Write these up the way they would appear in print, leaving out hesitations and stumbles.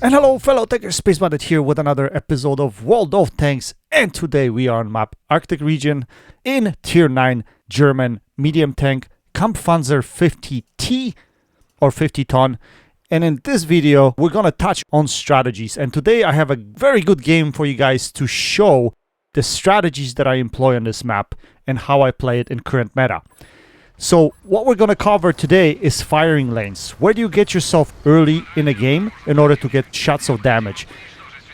And hello fellow techers, Kpz50t here with another episode of World of Tanks, and today we are on map Arctic region in tier 9 German medium tank Kpz50t or 50 ton. And in this video we're gonna touch on strategies, and today I have a very good game for you guys to show the strategies that I employ on this map and how I play it in current meta. So what we're going to cover today is firing lanes. Where do you get yourself early in a game in order to get shots of damage?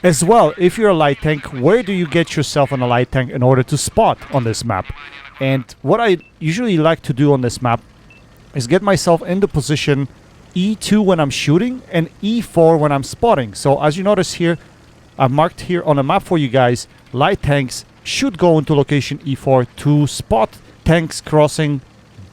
As well, if you're a light tank, where do you get yourself on a light tank in order to spot on this map? And what I usually like to do on this map is get myself into position E2 when I'm shooting and E4 when I'm spotting. So as you notice here, I've marked here on a map for you guys, light tanks should go into location E4 to spot tanks crossing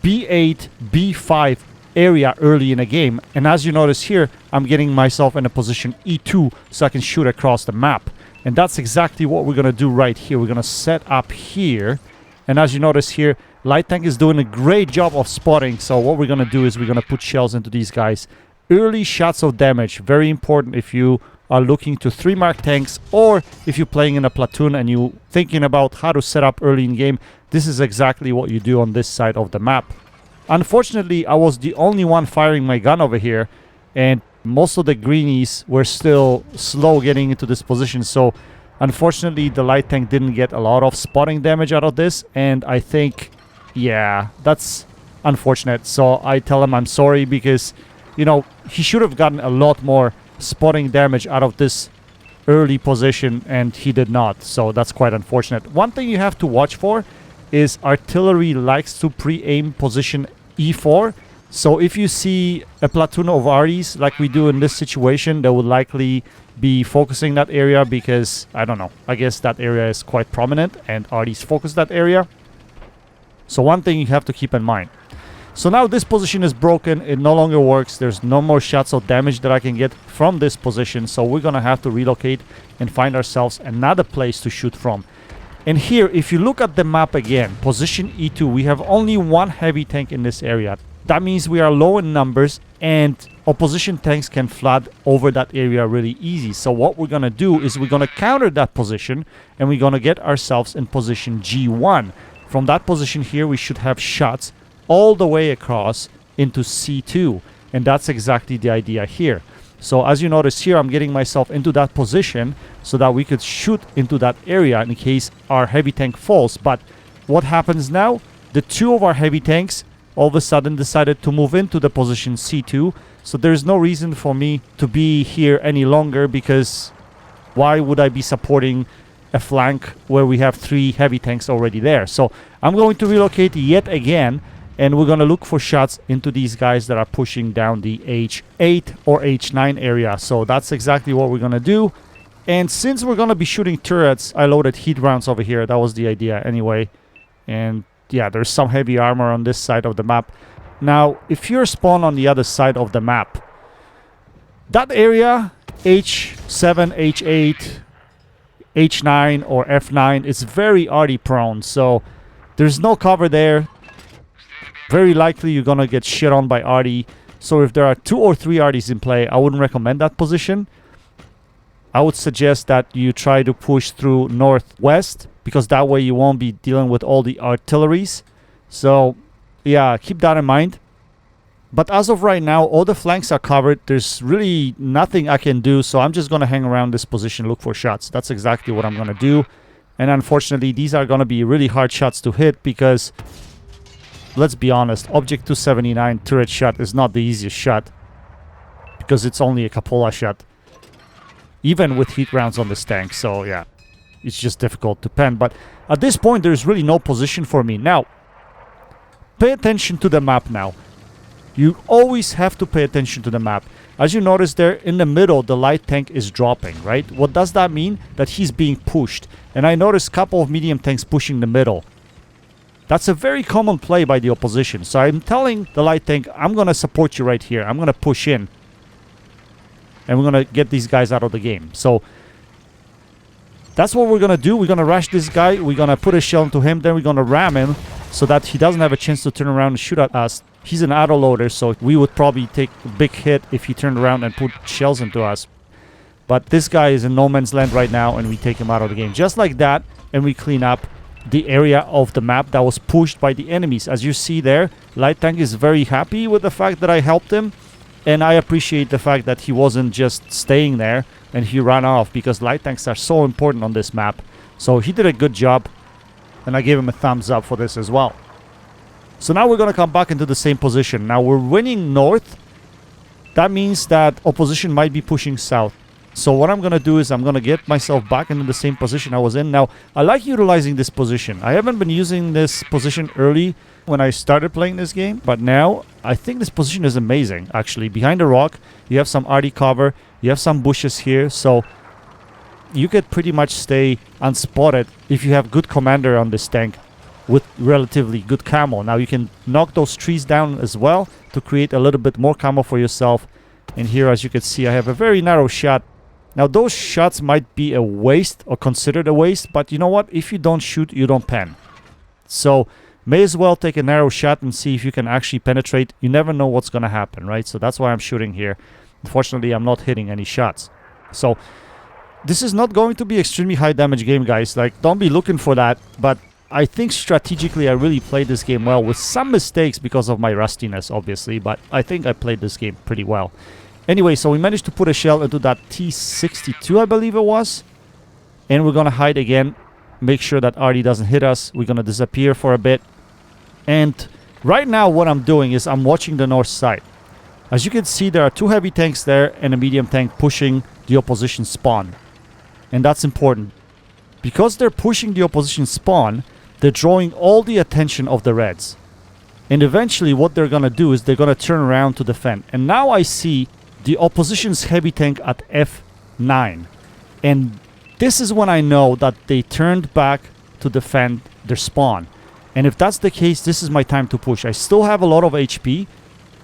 B8, B5 area early in a game. And as you notice here, I'm getting myself in a position E2 so I can shoot across the map. And that's exactly what we're going to do right here. We're going to set up here. And as you notice here, light tank is doing a great job of spotting. So what we're going to do is we're going to put shells into these guys. Early shots of damage, very important if you are looking to 3-mark tanks, or if you're playing in a platoon and you're thinking about how to set up early in game. This is exactly what you do on this side of the map. Unfortunately, I was the only one firing my gun over here, and most of the greenies were still slow getting into this position. So unfortunately, the light tank didn't get a lot of spotting damage out of this, and I think, yeah, that's unfortunate. So I tell him I'm sorry, because, you know, he should have gotten a lot more spotting damage out of this early position, and he did not. So that's quite unfortunate. One thing you have to watch for is artillery likes to pre-aim position E4. So if you see a platoon of arties like we do in this situation, they will likely be focusing that area because, I don't know, I guess that area is quite prominent and arties focus that area. So one thing you have to keep in mind. So now this position is broken, it no longer works, there's no more shots of damage that I can get from this position, so we're gonna have to relocate and find ourselves another place to shoot from. And here, if you look at the map again, position E2, we have only one heavy tank in this area. That means we are low in numbers and opposition tanks can flood over that area really easy. So what we're gonna do is we're gonna counter that position and we're gonna get ourselves in position G1. From that position here, we should have shots all the way across into C2, and that's exactly the idea here. So as you notice here, I'm getting myself into that position so that we could shoot into that area in case our heavy tank falls. But what happens now? The two of our heavy tanks all of a sudden decided to move into the position C2, so there's no reason for me to be here any longer, because why would I be supporting a flank where we have 3 heavy tanks already there? So I'm going to relocate yet again, and we're going to look for shots into these guys that are pushing down the H8 or H9 area. So that's exactly what we're going to do. And since we're going to be shooting turrets, I loaded heat rounds over here. That was the idea anyway. And yeah, there's some heavy armor on this side of the map. Now, if you're spawned on the other side of the map, that area, H7, H8, H9 or F9, is very arty prone. So there's no cover there. Very likely you're gonna get shit on by arty. So if there are 2 or 3 arties in play, I wouldn't recommend that position. I would suggest that you try to push through northwest, because that way you won't be dealing with all the artilleries. So yeah, keep that in mind. But as of right now, all the flanks are covered. There's really nothing I can do, so I'm just gonna hang around this position, look for shots. That's exactly what I'm gonna do. And unfortunately, these are gonna be really hard shots to hit, because let's be honest, Object 279 turret shot is not the easiest shot, because it's only a cupola shot, even with heat rounds on this tank. So yeah, it's just difficult to pen. But at this point, there's really no position for me. Now, pay attention to the map now. You always have to pay attention to the map. As you notice there, in the middle, the light tank is dropping, right? What does that mean? That he's being pushed. And I noticed a couple of medium tanks pushing the middle. That's a very common play by the opposition. So I'm telling the light tank, I'm going to support you right here. I'm going to push in. And we're going to get these guys out of the game. So that's what we're going to do. We're going to rush this guy. We're going to put a shell into him. Then we're going to ram him so that he doesn't have a chance to turn around and shoot at us. He's an auto loader, so we would probably take a big hit if he turned around and put shells into us. But this guy is in no man's land right now, and we take him out of the game. Just like that, and we clean up the area of the map that was pushed by the enemies. As you see there, Light Tank is very happy with the fact that I helped him. And I appreciate the fact that he wasn't just staying there and he ran off, because light tanks are so important on this map. So he did a good job, and I gave him a thumbs up for this as well. So now we're going to come back into the same position. Now we're winning north. That means that opposition might be pushing south. So what I'm going to do is I'm going to get myself back into the same position I was in. Now, I like utilizing this position. I haven't been using this position early when I started playing this game, but now I think this position is amazing. Actually, behind the rock, you have some RD cover, you have some bushes here, so you could pretty much stay unspotted if you have good commander on this tank with relatively good camo. Now you can knock those trees down as well to create a little bit more camo for yourself. And here, as you can see, I have a very narrow shot. Now those shots might be a waste or considered a waste, but you know what? If you don't shoot, you don't pen. So may as well take a narrow shot and see if you can actually penetrate. You never know what's going to happen, right? So that's why I'm shooting here. Unfortunately, I'm not hitting any shots. So this is not going to be extremely high damage game, guys. Like, don't be looking for that. But I think strategically I really played this game well, with some mistakes because of my rustiness, obviously. But I think I played this game pretty well. Anyway, so we managed to put a shell into that T62, I believe it was. And we're going to hide again. Make sure that RD doesn't hit us. We're going to disappear for a bit. And right now what I'm doing is I'm watching the north side. As you can see, there are two heavy tanks there and a medium tank pushing the opposition spawn. And that's important. Because they're pushing the opposition spawn, they're drawing all the attention of the Reds. And eventually what they're going to do is they're going to turn around to defend. And now I see the opposition's heavy tank at F9. And this is when I know that they turned back to defend their spawn. And if that's the case, this is my time to push. I still have a lot of HP,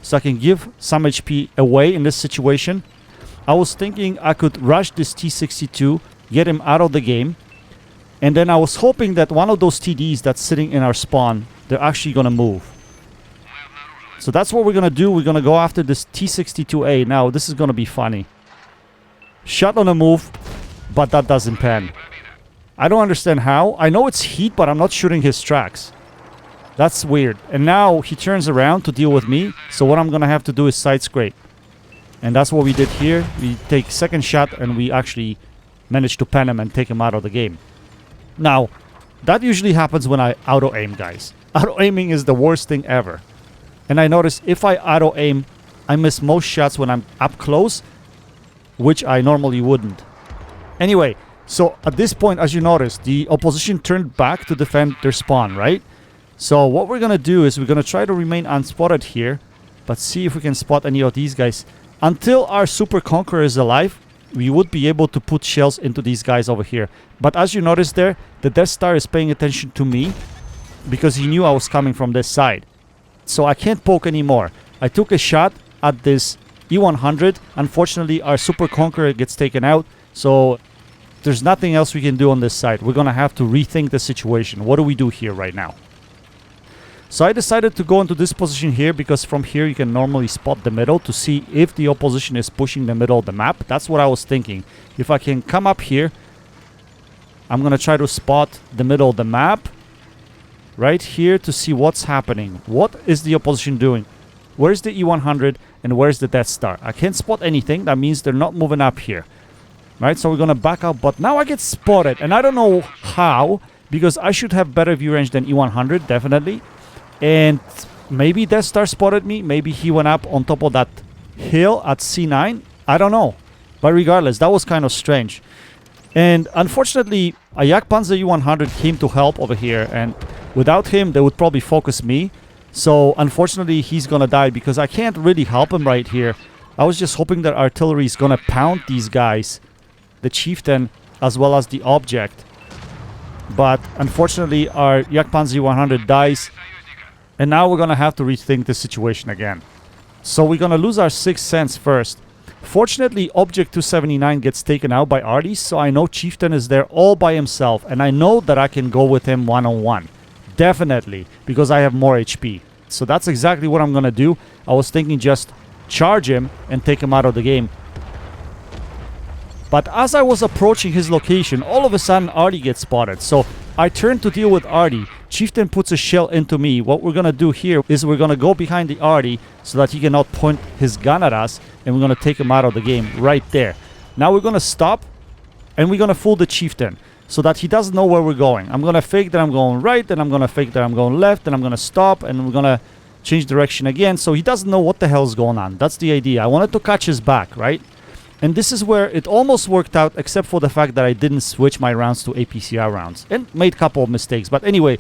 so I can give some HP away in this situation. I was thinking I could rush this T62, get him out of the game. And then I was hoping that one of those TDs that's sitting in our spawn, they're actually going to move. So that's what we're going to do. We're going to go after this T62A. Now, this is going to be funny. Shot on a move, but that doesn't pan. I don't understand how. I know it's heat, but I'm not shooting his tracks. That's weird. And now he turns around to deal with me. So what I'm going to have to do is side scrape. And that's what we did here. We take second shot and we actually managed to pen him and take him out of the game. Now, that usually happens when I auto-aim, guys. Auto-aiming is the worst thing ever. And I notice if I auto-aim, I miss most shots when I'm up close, which I normally wouldn't. Anyway, so at this point, as you notice, the opposition turned back to defend their spawn, right? So what we're going to do is we're going to try to remain unspotted here, but see if we can spot any of these guys. Until our Super Conqueror is alive, we would be able to put shells into these guys over here. But as you notice there, the Death Star is paying attention to me because he knew I was coming from this side. So I can't poke anymore. I took a shot at this E100. Unfortunately, our Super Conqueror gets taken out. So there's nothing else we can do on this side. We're going to have to rethink the situation. What do we do here right now? So I decided to go into this position here because from here you can normally spot the middle to see if the opposition is pushing the middle of the map. That's what I was thinking. If I can come up here, I'm going to try to spot the middle of the map right here to see what's happening. What is the opposition doing? Where's the E100 and where's the Death Star? I can't spot anything. That means they're not moving up here. Right, so we're going to back up. But now I get spotted and I don't know how, because I should have better view range than E100, definitely. And maybe Death Star spotted me. Maybe he went up on top of that hill at C9. I don't know. But regardless, that was kind of strange. And unfortunately, a Kpz50t U100 came to help over here. And without him, they would probably focus me. So unfortunately, he's going to die because I can't really help him right here. I was just hoping that artillery is going to pound these guys, the chieftain, as well as the object. But unfortunately, our Kpz50t U100 dies. And now we're going to have to rethink the situation again. So we're going to lose our 6th sense first. Fortunately, Object 279 gets taken out by Arties, so I know Chieftain is there all by himself. And I know that I can go with him one-on-one. Definitely, because I have more HP. So that's exactly what I'm going to do. I was thinking just charge him and take him out of the game. But as I was approaching his location, all of a sudden Artie gets spotted. So I turn to deal with Artie. Chieftain puts a shell into me. What we're gonna do here is we're gonna go behind the Artie so that he cannot point his gun at us, and we're gonna take him out of the game right there. Now we're gonna stop and we're gonna fool the Chieftain so that he doesn't know where we're going. I'm gonna fake that I'm going right, then I'm gonna fake that I'm going left, then I'm gonna stop, and we're gonna change direction again so he doesn't know what the hell is going on. That's the idea. I wanted to catch his back, right? And this is where it almost worked out, except for the fact that I didn't switch my rounds to APCR rounds and made a couple of mistakes. But anyway,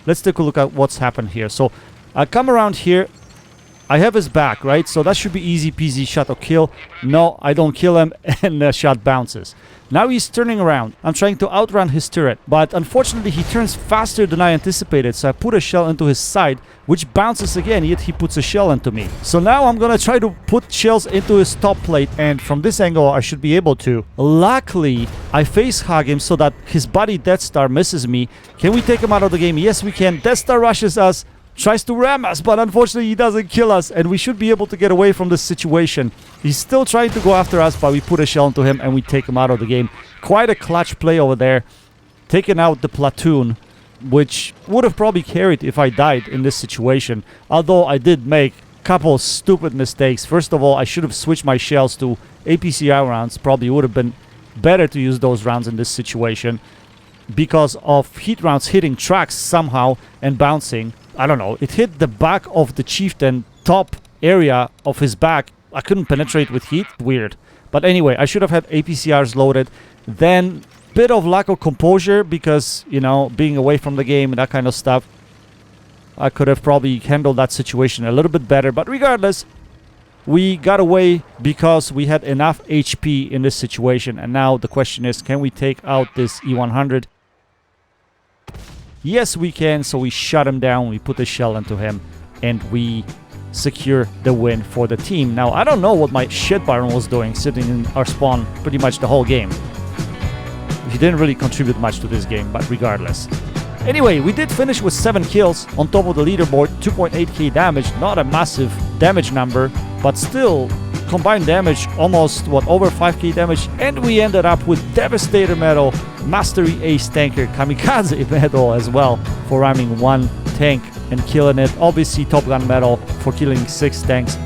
let's take a look at what's happened here. So I come around here. I have his back, right? So that should be easy peasy shot or kill. No, I don't kill him, and the shot bounces. Now he's turning around. I'm trying to outrun his turret, but unfortunately he turns faster than I anticipated. So I put a shell into his side, which bounces again, yet he puts a shell into me. So now I'm gonna try to put shells into his top plate, and from this angle I should be able to. Luckily, I face hug him so that his buddy Death Star misses me. Can we take him out of the game? Yes, we can. Death Star rushes us, tries to ram us, but unfortunately he doesn't kill us, and we should be able to get away from this situation. He's still trying to go after us, but we put a shell into him and we take him out of the game. Quite a clutch play over there, taking out the platoon, which would have probably carried if I died in this situation, although I did make a couple stupid mistakes. First of all, I should have switched my shells to APCR rounds. Probably would have been better to use those rounds in this situation because of heat rounds hitting tracks somehow and bouncing. I don't know, it hit the back of the Chieftain, top area of his back. I couldn't penetrate with heat. Weird. But anyway, I should have had APCRs loaded. Then, bit of lack of composure because, you know, being away from the game and that kind of stuff. I could have probably handled that situation a little bit better. But regardless, we got away because we had enough HP in this situation. And now the question is, can we take out this E100? Yes, we can. So we shut him down. We put a shell into him. And we secure the win for the team. Now, I don't know what my shit baron was doing sitting in our spawn pretty much the whole game. He didn't really contribute much to this game, but regardless. Anyway, we did finish with 7 kills on top of the leaderboard, 2.8k damage, not a massive damage number, but still combined damage almost, what, over 5k damage, and we ended up with Devastator medal, Mastery Ace Tanker, Kamikaze medal as well for ramming 1 tank and killing it. Obviously Top Gun medal for killing 6 tanks.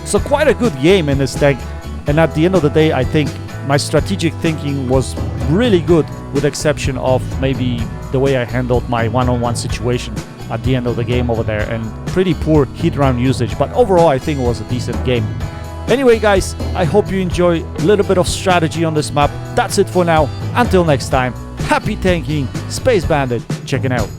So quite a good game in this tank, and at the end of the day I think my strategic thinking was really good, with the exception of maybe the way I handled my one-on-one situation at the end of the game over there, and pretty poor hit round usage, but overall I think it was a decent game. Anyway guys, I hope you enjoy a little bit of strategy on this map. That's it for now. Until next time, happy tanking, Space Bandit checking out.